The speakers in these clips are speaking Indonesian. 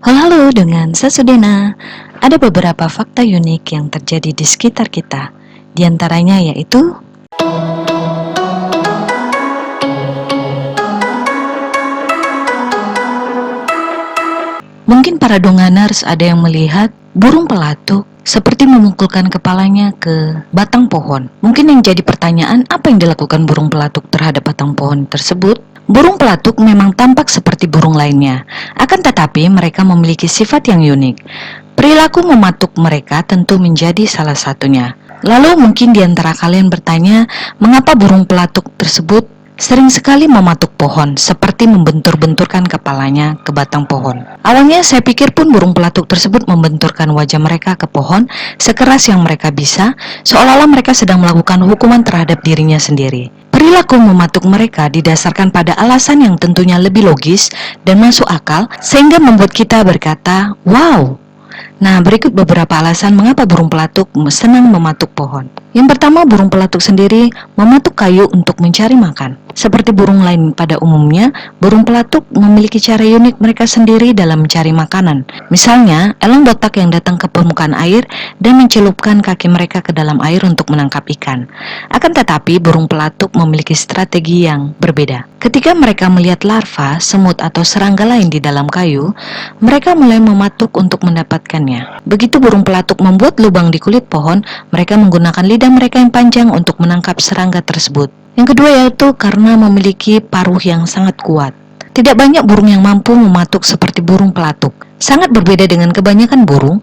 Halo dengan Sesudena. Ada beberapa fakta unik yang terjadi di sekitar kita. Di antaranya yaitu mungkin para donganers ada yang melihat burung pelatuk seperti memukulkan kepalanya ke batang pohon. Mungkin yang jadi pertanyaan, apa yang dilakukan burung pelatuk terhadap batang pohon tersebut? Burung pelatuk memang tampak seperti burung lainnya, akan tetapi mereka memiliki sifat yang unik. Perilaku mematuk mereka tentu menjadi salah satunya. Lalu mungkin di antara kalian bertanya, mengapa burung pelatuk tersebut sering sekali mematuk pohon, seperti membentur-benturkan kepalanya ke batang pohon. Awalnya saya pikir pun burung pelatuk tersebut membenturkan wajah mereka ke pohon sekeras yang mereka bisa, seolah-olah mereka sedang melakukan hukuman terhadap dirinya sendiri. Perilaku mematuk mereka didasarkan pada alasan yang tentunya lebih logis dan masuk akal, sehingga membuat kita berkata, wow. Nah, berikut beberapa alasan mengapa burung pelatuk senang mematuk pohon. Yang pertama, burung pelatuk sendiri mematuk kayu untuk mencari makan. Seperti burung lain pada umumnya, burung pelatuk memiliki cara unik mereka sendiri dalam mencari makanan. Misalnya, elang botak yang datang ke permukaan air dan mencelupkan kaki mereka ke dalam air untuk menangkap ikan. Akan tetapi, burung pelatuk memiliki strategi yang berbeda. Ketika mereka melihat larva, semut atau serangga lain di dalam kayu, mereka mulai mematuk untuk mendapatkannya. Begitu burung pelatuk membuat lubang di kulit pohon, mereka menggunakan lidah mereka yang panjang untuk menangkap serangga tersebut. Yang kedua yaitu karena memiliki paruh yang sangat kuat. Tidak banyak burung yang mampu mematuk seperti burung pelatuk. Sangat berbeda dengan kebanyakan burung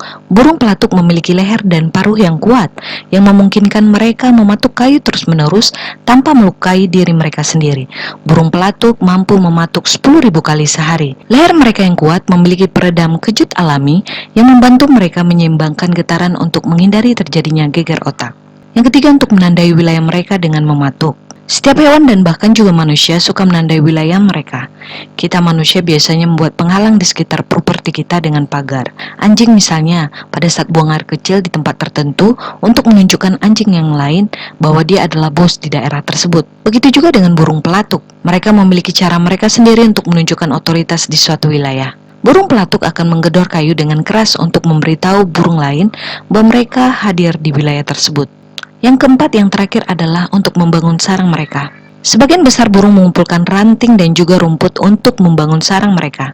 pelatuk memiliki leher dan paruh yang kuat, yang memungkinkan mereka mematuk kayu terus-menerus tanpa melukai diri mereka sendiri. Burung pelatuk mampu mematuk 10.000 kali sehari. Leher mereka yang kuat memiliki peredam kejut alami yang membantu mereka menyeimbangkan getaran untuk menghindari terjadinya geger otak. Yang ketiga, untuk menandai wilayah mereka dengan mematuk. Setiap hewan dan bahkan juga manusia suka menandai wilayah mereka. Kita manusia biasanya membuat penghalang di sekitar properti kita dengan pagar. Anjing misalnya, pada saat buang air kecil di tempat tertentu untuk menunjukkan anjing yang lain bahwa dia adalah bos di daerah tersebut. Begitu juga dengan burung pelatuk. Mereka memiliki cara mereka sendiri untuk menunjukkan otoritas di suatu wilayah. Burung pelatuk akan menggedor kayu dengan keras untuk memberitahu burung lain bahwa mereka hadir di wilayah tersebut. Yang keempat, yang terakhir adalah untuk membangun sarang mereka. Sebagian besar burung mengumpulkan ranting dan juga rumput untuk membangun sarang mereka,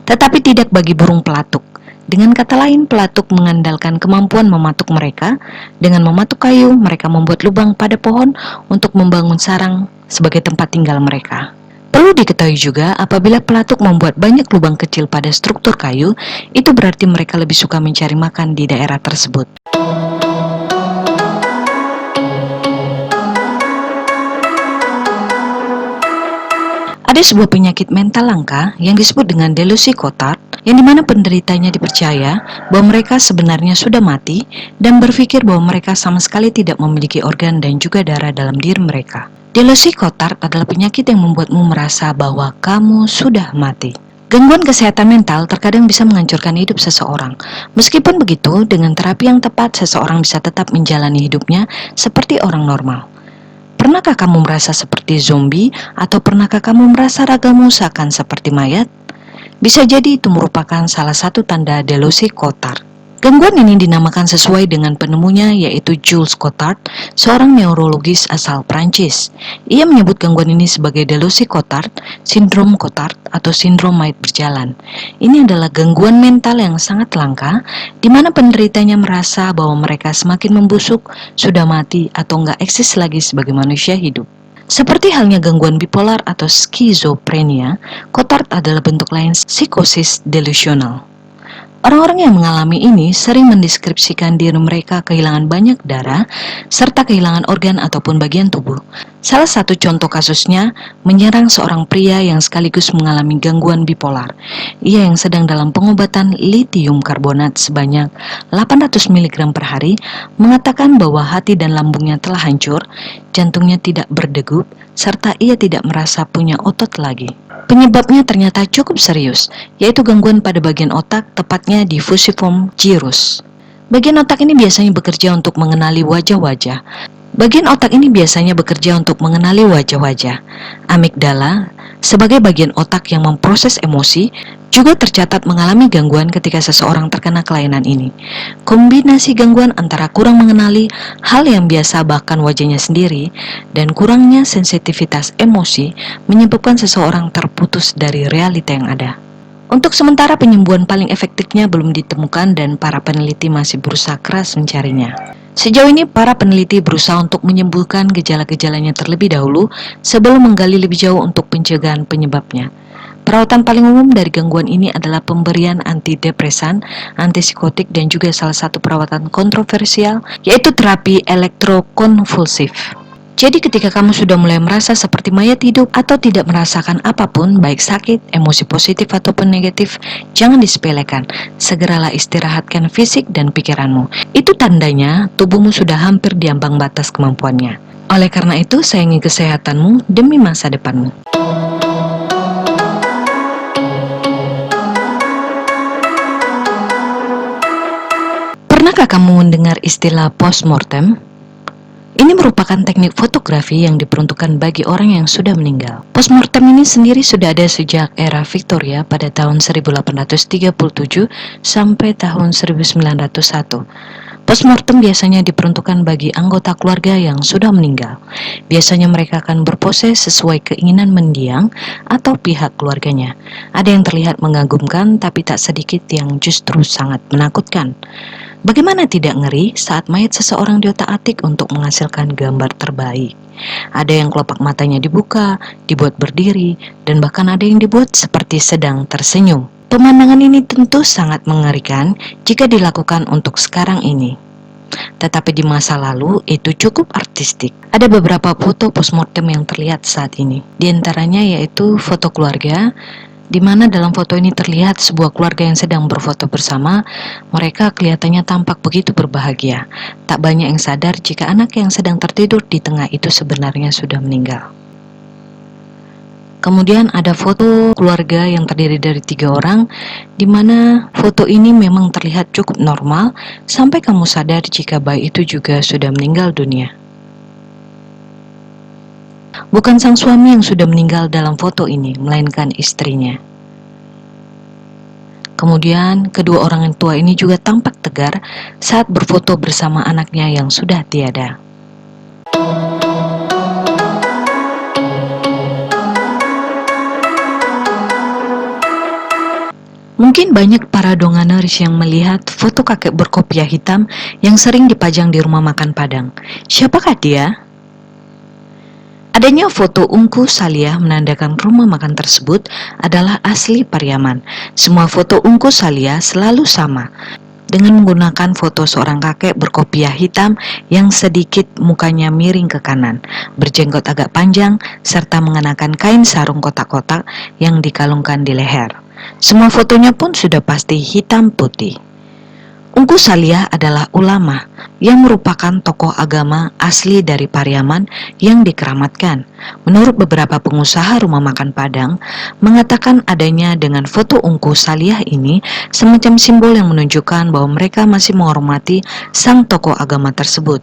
tetapi tidak bagi burung pelatuk. Dengan kata lain, pelatuk mengandalkan kemampuan mematuk mereka. Dengan mematuk kayu, mereka membuat lubang pada pohon untuk membangun sarang sebagai tempat tinggal mereka. Perlu diketahui juga, apabila pelatuk membuat banyak lubang kecil pada struktur kayu, itu berarti mereka lebih suka mencari makan di daerah tersebut. Ada sebuah penyakit mental langka yang disebut dengan delusi Cotard, yang dimana penderitanya dipercaya bahwa mereka sebenarnya sudah mati dan berpikir bahwa mereka sama sekali tidak memiliki organ dan juga darah dalam diri mereka. Delusi Cotard adalah penyakit yang membuatmu merasa bahwa kamu sudah mati. Gangguan kesehatan mental terkadang bisa menghancurkan hidup seseorang. Meskipun begitu, dengan terapi yang tepat, seseorang bisa tetap menjalani hidupnya seperti orang normal. Pernahkah kamu merasa seperti zombie, atau pernahkah kamu merasa ragamu seakan seperti mayat? Bisa jadi itu merupakan salah satu tanda delusi Cotard. Gangguan ini dinamakan sesuai dengan penemunya, yaitu Jules Cotard, seorang neurologis asal Prancis. Ia menyebut gangguan ini sebagai delusi Cotard, sindrom Cotard, atau sindrom mayat berjalan. Ini adalah gangguan mental yang sangat langka, di mana penderitanya merasa bahwa mereka semakin membusuk, sudah mati, atau nggak eksis lagi sebagai manusia hidup. Seperti halnya gangguan bipolar atau skizofrenia, Cotard adalah bentuk lain psikosis delusional. Orang-orang yang mengalami ini sering mendeskripsikan diri mereka kehilangan banyak darah serta kehilangan organ ataupun bagian tubuh. Salah satu contoh kasusnya menyerang seorang pria yang sekaligus mengalami gangguan bipolar. Ia yang sedang dalam pengobatan litium karbonat sebanyak 800 mg per hari mengatakan bahwa hati dan lambungnya telah hancur, jantungnya tidak berdegup, serta ia tidak merasa punya otot lagi. Penyebabnya ternyata cukup serius, yaitu gangguan pada bagian otak, tepatnya di fusiform gyrus. Bagian otak ini biasanya bekerja untuk mengenali wajah-wajah. Amigdala, sebagai bagian otak yang memproses emosi, juga tercatat mengalami gangguan ketika seseorang terkena kelainan ini. Kombinasi gangguan antara kurang mengenali hal yang biasa bahkan wajahnya sendiri dan kurangnya sensitivitas emosi menyebabkan seseorang terputus dari realita yang ada. Untuk sementara penyembuhan paling efektifnya belum ditemukan dan para peneliti masih berusaha keras mencarinya. Sejauh ini para peneliti berusaha untuk menyembuhkan gejala-gejalanya terlebih dahulu sebelum menggali lebih jauh untuk pencegahan penyebabnya. Perawatan paling umum dari gangguan ini adalah pemberian antidepresan, antipsikotik, dan juga salah satu perawatan kontroversial yaitu terapi elektrokonvulsif. Jadi ketika kamu sudah mulai merasa seperti mayat hidup atau tidak merasakan apapun, baik sakit, emosi positif ataupun negatif, jangan disepelekan. Segeralah istirahatkan fisik dan pikiranmu. Itu tandanya tubuhmu sudah hampir di ambang batas kemampuannya. Oleh karena itu, sayangi kesehatanmu demi masa depanmu. Pernahkah kamu mendengar istilah postmortem? Ini merupakan teknik fotografi yang diperuntukkan bagi orang yang sudah meninggal. Postmortem ini sendiri sudah ada sejak era Victoria pada tahun 1837 sampai tahun 1901. Postmortem biasanya diperuntukkan bagi anggota keluarga yang sudah meninggal. Biasanya mereka akan berpose sesuai keinginan mendiang atau pihak keluarganya. Ada yang terlihat mengagumkan, tapi tak sedikit yang justru sangat menakutkan. Bagaimana tidak ngeri saat mayat seseorang diotak-atik untuk menghasilkan gambar terbaik? Ada yang kelopak matanya dibuka, dibuat berdiri, dan bahkan ada yang dibuat seperti sedang tersenyum. Pemandangan ini tentu sangat mengerikan jika dilakukan untuk sekarang ini. Tetapi di masa lalu itu cukup artistik. Ada beberapa foto postmortem yang terlihat saat ini. Di antaranya yaitu foto keluarga, di mana dalam foto ini terlihat sebuah keluarga yang sedang berfoto bersama. Mereka kelihatannya tampak begitu berbahagia. Tak banyak yang sadar jika anak yang sedang tertidur di tengah itu sebenarnya sudah meninggal. Kemudian ada foto keluarga yang terdiri dari 3 orang, di mana foto ini memang terlihat cukup normal sampai kamu sadar jika bayi itu juga sudah meninggal dunia. Bukan sang suami yang sudah meninggal dalam foto ini, melainkan istrinya. Kemudian, kedua orang tua ini juga tampak tegar saat berfoto bersama anaknya yang sudah tiada. Mungkin banyak para donganers yang melihat foto kakek berkopiah hitam yang sering dipajang di rumah makan Padang. Siapakah dia? Adanya foto Ungku Saliah menandakan rumah makan tersebut adalah asli Pariaman. Semua foto Ungku Saliah selalu sama, dengan menggunakan foto seorang kakek berkopiah hitam yang sedikit mukanya miring ke kanan, berjenggot agak panjang, serta mengenakan kain sarung kotak-kotak yang dikalungkan di leher. Semua fotonya pun sudah pasti hitam putih. Ungku Saliah adalah ulama yang merupakan tokoh agama asli dari Pariaman yang dikeramatkan. Menurut beberapa pengusaha rumah makan Padang, mengatakan adanya dengan foto Ungku Saliah ini semacam simbol yang menunjukkan bahwa mereka masih menghormati sang tokoh agama tersebut.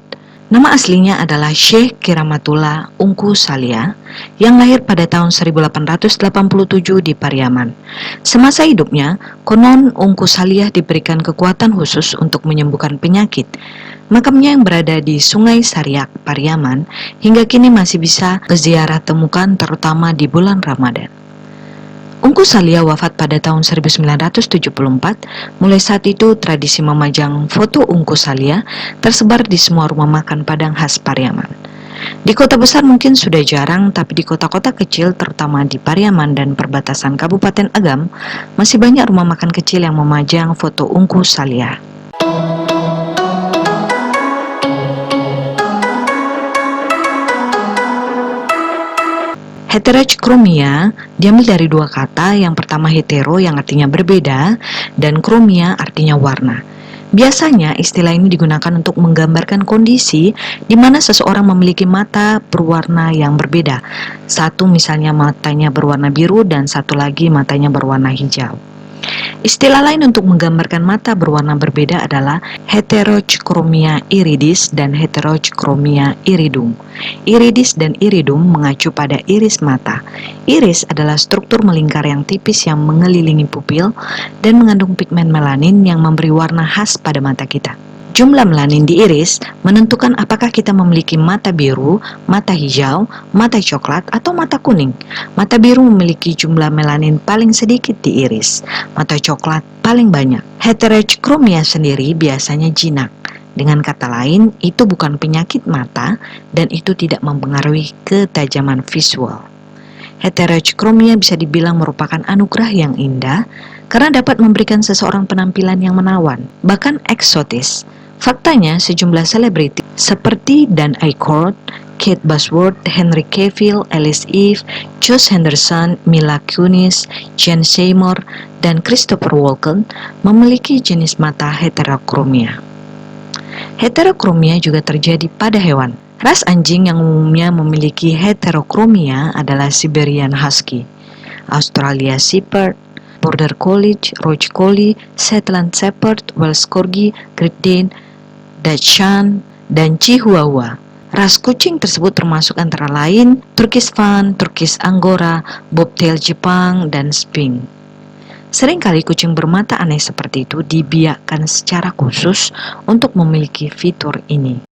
Nama aslinya adalah Syekh Kiramatullah Ungku Saliah yang lahir pada tahun 1887 di Pariaman. Semasa hidupnya, konon Ungku Saliah diberikan kekuatan khusus untuk menyembuhkan penyakit. Makamnya yang berada di Sungai Sariak, Pariaman, hingga kini masih bisa berziarah temukan terutama di bulan Ramadan. Ungku Saliah wafat pada tahun 1974. Mulai saat itu, tradisi memajang foto Ungku Saliah tersebar di semua rumah makan Padang khas Pariaman. Di kota besar mungkin sudah jarang, tapi di kota-kota kecil, terutama di Pariaman dan perbatasan Kabupaten Agam, masih banyak rumah makan kecil yang memajang foto Ungku Saliah. Heterochromia diambil dari dua kata, yang pertama hetero yang artinya berbeda dan chromia artinya warna. Biasanya istilah ini digunakan untuk menggambarkan kondisi di mana seseorang memiliki mata berwarna yang berbeda. Satu misalnya matanya berwarna biru dan satu lagi matanya berwarna hijau. Istilah lain untuk menggambarkan mata berwarna berbeda adalah heterochromia iridis dan heterochromia iridum. Iridis dan iridum mengacu pada iris mata. Iris adalah struktur melingkar yang tipis yang mengelilingi pupil dan mengandung pigmen melanin yang memberi warna khas pada mata kita. Jumlah melanin di iris menentukan apakah kita memiliki mata biru, mata hijau, mata coklat, atau mata kuning. Mata biru memiliki jumlah melanin paling sedikit di iris, mata coklat paling banyak. Heterochromia sendiri biasanya jinak. Dengan kata lain, itu bukan penyakit mata dan itu tidak mempengaruhi ketajaman visual. Heterochromia bisa dibilang merupakan anugerah yang indah karena dapat memberikan seseorang penampilan yang menawan, bahkan eksotis. Faktanya, sejumlah selebriti seperti Dan Aykroyd, Kate Bosworth, Henry Cavill, Alice Eve, Josh Henderson, Mila Kunis, Jane Seymour, dan Christopher Walken memiliki jenis mata heterochromia. Heterochromia juga terjadi pada hewan. Ras anjing yang umumnya memiliki heterochromia adalah Siberian Husky, Australia Shepherd, Border Collie, Roach Collie, Shetland Shepherd, Welsh Corgi, Great Dane, Dachshund, dan Chihuahua. Ras kucing tersebut termasuk antara lain Turkish Fan, Turkish Angora, Bobtail Jepang, dan Sphinx. Seringkali kucing bermata aneh seperti itu dibiakkan secara khusus untuk memiliki fitur ini.